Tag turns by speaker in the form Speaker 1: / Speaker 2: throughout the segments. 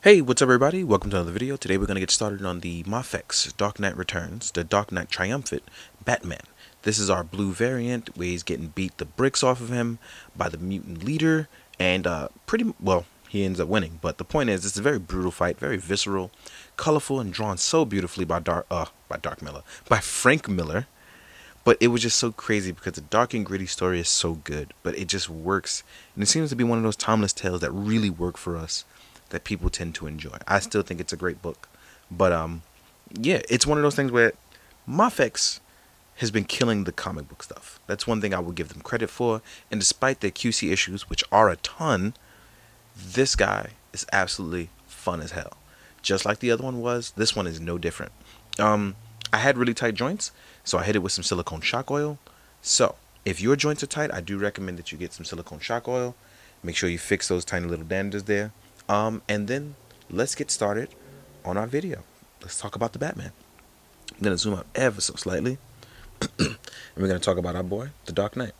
Speaker 1: Hey, what's up everybody? Welcome to another video. Today we're going to get started on the MAFEX Dark Knight Returns, the Dark Knight Triumphant Batman. This is our blue variant where he's getting beat the bricks off of him by the mutant leader, and he ends up winning. But the point is, it's a very brutal fight, very visceral, colorful, and drawn so beautifully by Frank Miller. But it was just so crazy because the dark and gritty story is so good, but it just works, and it seems to be one of those timeless tales that really work for us, that people tend to enjoy. I still think it's a great book, but yeah, it's one of those things where MAFEX has been killing the comic book stuff. That's one thing I will give them credit for, and despite their QC issues, which are a ton, this guy is absolutely fun as hell. Just like the other one was, this one is no different. I had really tight joints, so I hit it with some silicone shock oil. So if your joints are tight, I do recommend that you get some silicone shock oil. Make sure you fix those tiny little damages there. And then let's get started on our video. Let's talk about the Batman. I'm going to zoom out ever so slightly. And we're going to talk about our boy, the Dark Knight.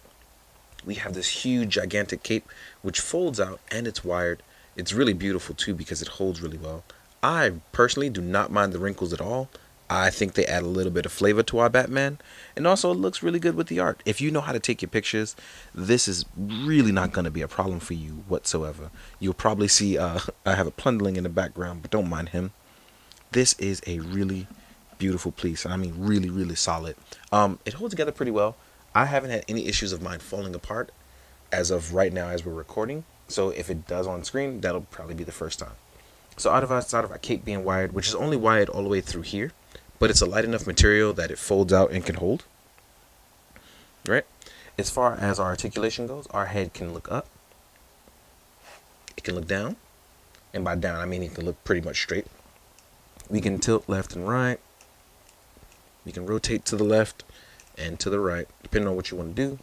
Speaker 1: We have this huge, gigantic cape, which folds out and it's wired. It's really beautiful too because it holds really well. I personally do not mind the wrinkles at all. I think they add a little bit of flavor to our Batman, and also it looks really good with the art. If you know how to take your pictures, this is really not going to be a problem for you whatsoever. You'll probably see I have a plundering in the background, but don't mind him. This is a really beautiful piece, and I mean really, really solid. It holds together pretty well. I haven't had any issues of mine falling apart as of right now as we're recording, so if it does on screen, that'll probably be the first time. So outside of our cape being wired, which is only wired all the way through here, but it's a light enough material that it folds out and can hold. Right? As far as our articulation goes, our head can look up. It can look down. And by down, I mean it can look pretty much straight. We can tilt left and right. We can rotate to the left and to the right, depending on what you want to do.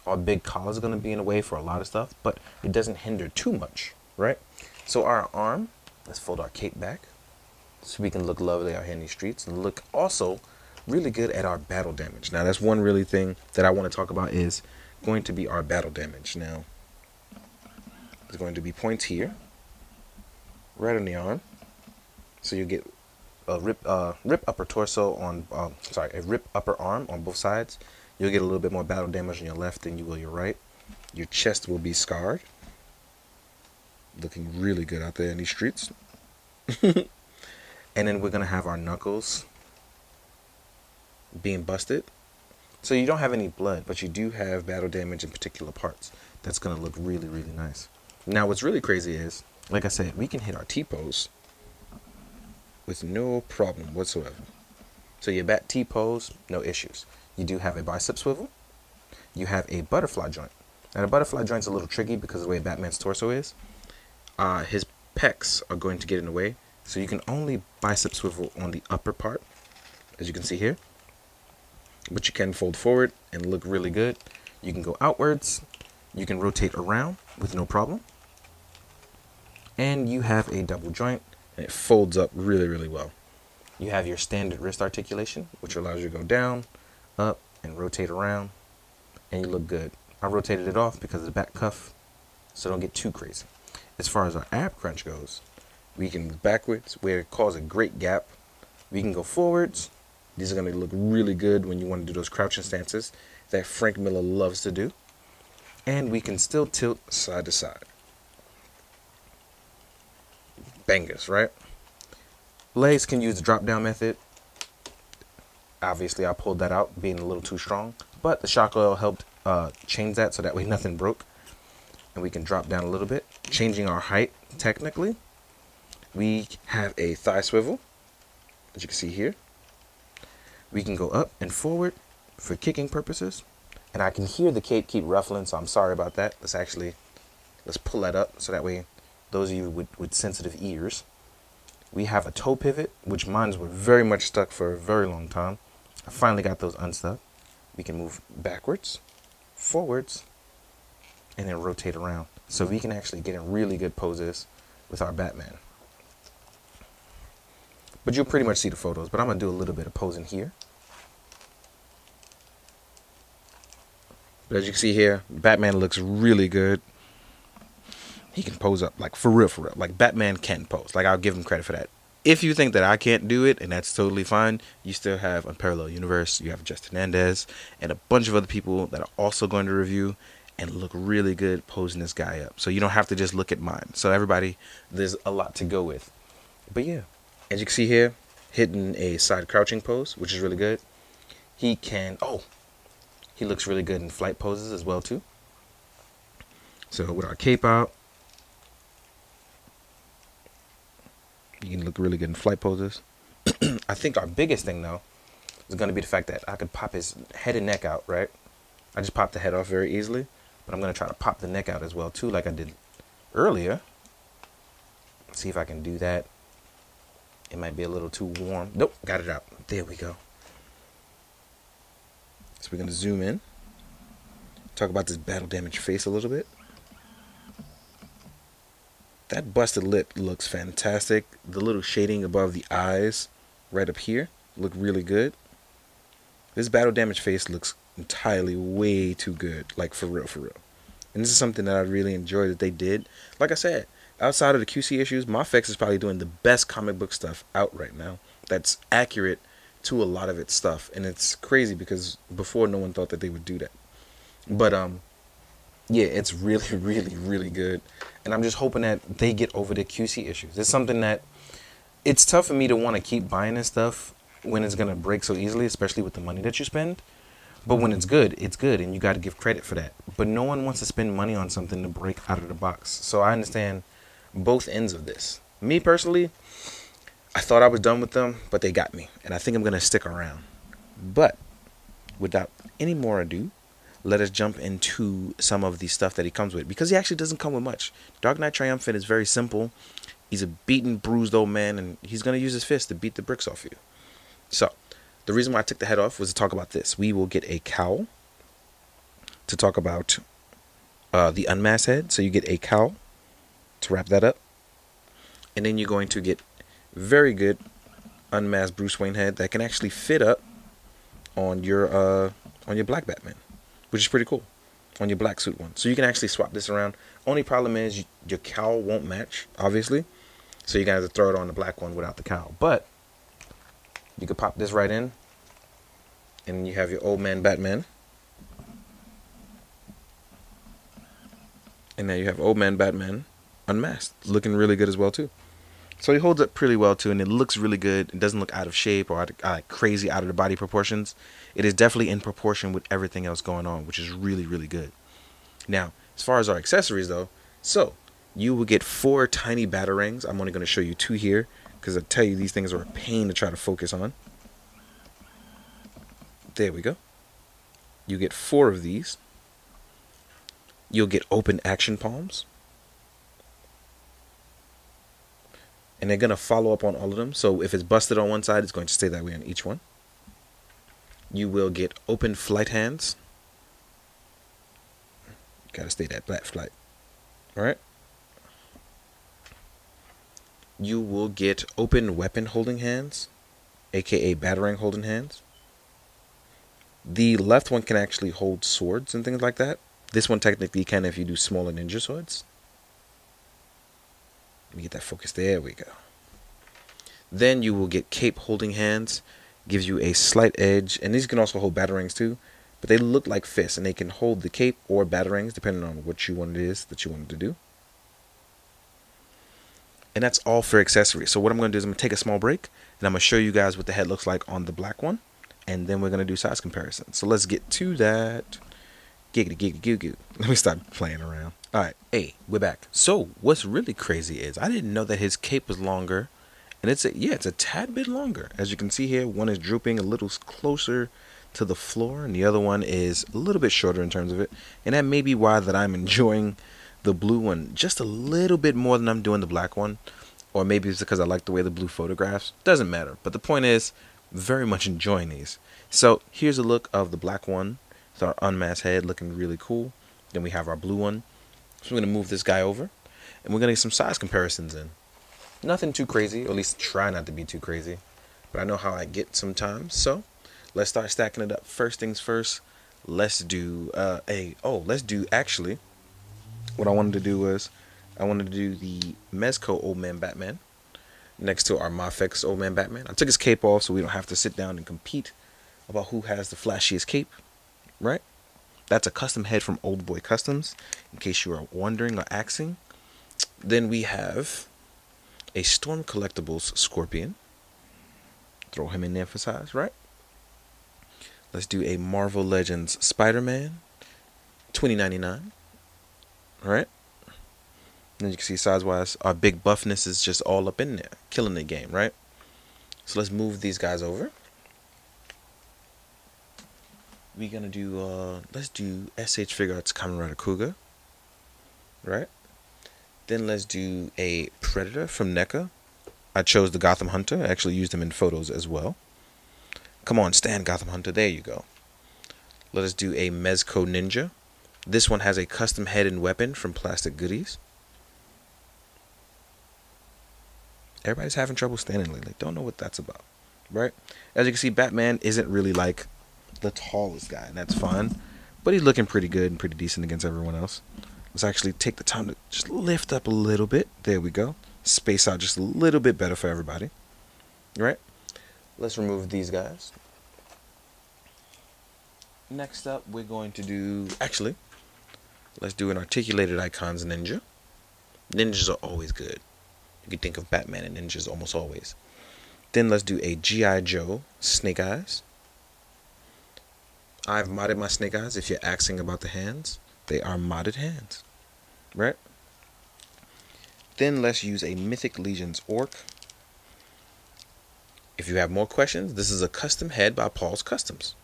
Speaker 1: Our big collar is going to be in the way for a lot of stuff, but it doesn't hinder too much, right? So our arm, let's fold our cape back, so we can look lovely out here in these streets and look also really good at our battle damage. Now that's one really thing that I want to talk about is going to be our battle damage. Now there's going to be points here, right on the arm, so you get a rip upper torso on a rip upper arm on both sides. You'll get a little bit more battle damage on your left than you will your right. Your chest will be scarred, looking really good out there in these streets. And then we're going to have our knuckles being busted. So you don't have any blood, but you do have battle damage in particular parts. That's going to look really, really nice. Now what's really crazy is, like I said, we can hit our T-pose with no problem whatsoever. So your bat T-pose, no issues. You do have a bicep swivel. You have a butterfly joint. Now the butterfly joint's a little tricky because of the way Batman's torso is. His pecs are going to get in the way. So you can only bicep swivel on the upper part, as you can see here. But you can fold forward and look really good. You can go outwards. You can rotate around with no problem. And you have a double joint, and it folds up really, really well. You have your standard wrist articulation, which allows you to go down, up, and rotate around. And you look good. I rotated it off because of the back cuff, so don't get too crazy. As far as our ab crunch goes, we can move backwards where it causes a great gap. We can go forwards. These are going to look really good when you want to do those crouching stances that Frank Miller loves to do. And we can still tilt side to side. Bangers, right? Legs can use the drop down method. Obviously I pulled that out being a little too strong, but the shock oil helped change that so that way nothing broke. And we can drop down a little bit, changing our height technically. We have a thigh swivel, as you can see here. We can go up and forward for kicking purposes. And I can hear the cape keep ruffling, so I'm sorry about that. Let's pull that up so that way those of you with sensitive ears. We have a toe pivot, which mine were very much stuck for a very long time. I finally got those unstuck. We can move backwards, forwards, and then rotate around. So we can actually get in really good poses with our Batman. But you'll pretty much see the photos, but I'm going to do a little bit of posing here. But as you can see here, Batman looks really good. he can pose up, like for real, like Batman can pose. Like I'll give him credit for that. If you think that I can't do it, and that's totally fine, you still have Unparalleled Universe, you have Justin Hernandez, and a bunch of other people that are also going to review and look really good posing this guy up. So you don't have to just look at mine. So everybody, there's a lot to go with. But yeah, as you can see here, hitting a side crouching pose, which is really good. He can, he looks really good in flight poses as well too. So with our cape out, you can look really good in flight poses. I think our biggest thing though is going to be the fact that I could pop his head and neck out, right? I just popped the head off very easily, but I'm going to try to pop the neck out as well too, like I did earlier. See if I can do that. It might be a little too warm. Nope, got it out. There we go. So we're going to zoom in, talk about this battle damage face a little bit. That busted lip looks fantastic. The little shading above the eyes right up here look really good. This battle damage face looks entirely way too good, like for real, for real. And this is something that I really enjoy that they did. Like I said, outside of the QC issues, MAFEX is probably doing the best comic book stuff out right now. That's accurate to a lot of its stuff. And it's crazy because before no one thought that they would do that. But yeah, it's really, really, really good. And I'm just hoping that they get over the QC issues. It's something that it's tough for me to want to keep buying this stuff when it's going to break so easily, especially with the money that you spend. But when it's good, and you got to give credit for that. But no one wants to spend money on something to break out of the box. So I understand both ends of this. Me personally, I thought I was done with them, but they got me. And I think I'm going to stick around. But without any more ado, let us jump into some of the stuff that he comes with, because he actually doesn't come with much. Dark Knight Triumphant is very simple. He's a beaten, bruised old man, and he's going to use his fist to beat the bricks off you. So, the reason why I took the head off was to talk about this. We will get a cowl to talk about the Unmask Head. So you get a cowl to wrap that up. And then you're going to get very good unmasked Bruce Wayne head that can actually fit up on your black Batman, which is pretty cool, on your black suit one. So you can actually swap this around. Only problem is your cowl won't match, obviously. So you're going to have to throw it on the black one without the cowl. But you could pop this right in, and you have your old man Batman. And now you have old man Batman unmasked, looking really good as well too. So he holds up pretty well too, and it looks really good. It doesn't look out of shape or crazy out of the body proportions. It is definitely in proportion with everything else going on, which is really, really good. Now, as far as our accessories though, so you will get 4 tiny batarangs. I'm only going to show you 2 here, because I tell you these things are a pain to try to focus on. There we go. You get 4 of these. You'll get open action palms. And they're going to follow up on all of them. So if it's busted on one side, it's going to stay that way on each one. You will get open flight hands. Got to stay that black flight. Alright. You will get open weapon holding hands, aka batarang holding hands. The left one can actually hold swords and things like that. This one technically can if you do smaller ninja swords. Let me get that focus. There we go. Then you will get cape holding hands. Gives you a slight edge. And these can also hold batarangs too. But they look like fists. And they can hold the cape or batarangs depending on what you want it is that you wanted to do. And that's all for accessories. So what I'm going to do is I'm going to take a small break. And I'm going to show you guys what the head looks like on the black one. And then we're going to do size comparison. So let's get to that. Giggity, giggity, goo, goo. Let me stop playing around. Alright, hey, we're back. So, what's really crazy is I didn't know that his cape was longer. And it's a tad bit longer. As you can see here, one is drooping a little closer to the floor. And the other one is a little bit shorter in terms of it. And that may be why that I'm enjoying the blue one just a little bit more than I'm doing the black one. Or maybe it's because I like the way the blue photographs. Doesn't matter. But the point is, very much enjoying these. So, here's a look of the black one. It's our unmasked head looking really cool. Then we have our blue one. So we're going to move this guy over. And we're going to get some size comparisons in. Nothing too crazy. Or at least try not to be too crazy. But I know how I get sometimes. So let's start stacking it up. First things first. Let's do actually, what I wanted to do was I wanted to do the Mezco Old Man Batman next to our MAFEX Old Man Batman. I took his cape off so we don't have to sit down and compete about who has the flashiest cape, right? That's a custom head from Old Boy Customs, in case you are wondering or asking. Then we have a Storm Collectibles Scorpion. Throw him in there for size, right? Let's do a Marvel Legends Spider-Man, $20.99. Alright? And you can see size-wise, our big buffness is just all up in there, killing the game, right? So let's move these guys over. We're gonna do, let's do SH Figure Arts Kamen Rider Kuga, right? Then let's do a Predator from NECA. I chose the Gotham Hunter. I actually used him in photos as well. Come on, stand Gotham Hunter. There you go. Let us do a Mezco Ninja. This one has a custom head and weapon from Plastic Goodies. Everybody's having trouble standing lately. Don't know what that's about, right? As you can see, Batman isn't really like the tallest guy, and that's fine. But he's looking pretty good and pretty decent against everyone else. Let's actually take the time to just lift up a little bit. There we go. Space out just a little bit better for everybody. Right? Let's remove these guys. Next up, we're going to do... Actually, let's do an Articulated Icons Ninja. Ninjas are always good. You can think of Batman and ninjas almost always. Then let's do a G.I. Joe Snake Eyes. I've modded my Snake Eyes. If you're asking about the hands, they are modded hands. Right? Then let's use a Mythic Legions Orc. If you have more questions, this is a custom head by Paul's Customs.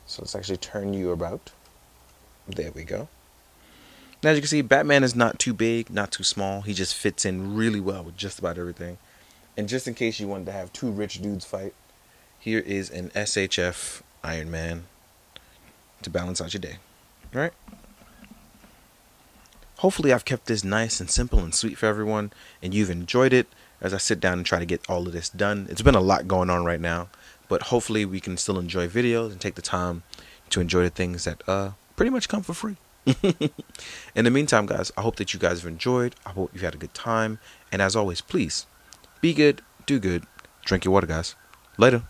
Speaker 1: So let's actually turn you about. There we go. Now, as you can see, Batman is not too big, not too small. He just fits in really well with just about everything. And just in case you wanted to have two rich dudes fight, here is an SHF Iron Man to balance out your day. All right? Hopefully I've kept this nice and simple and sweet for everyone, and you've enjoyed it as I sit down and try to get all of this done. It's been a lot going on right now, but hopefully we can still enjoy videos and take the time to enjoy the things that pretty much come for free. In the meantime, guys, I hope that you guys have enjoyed. I hope you've had a good time. And as always, please be good, do good, drink your water, guys. Later.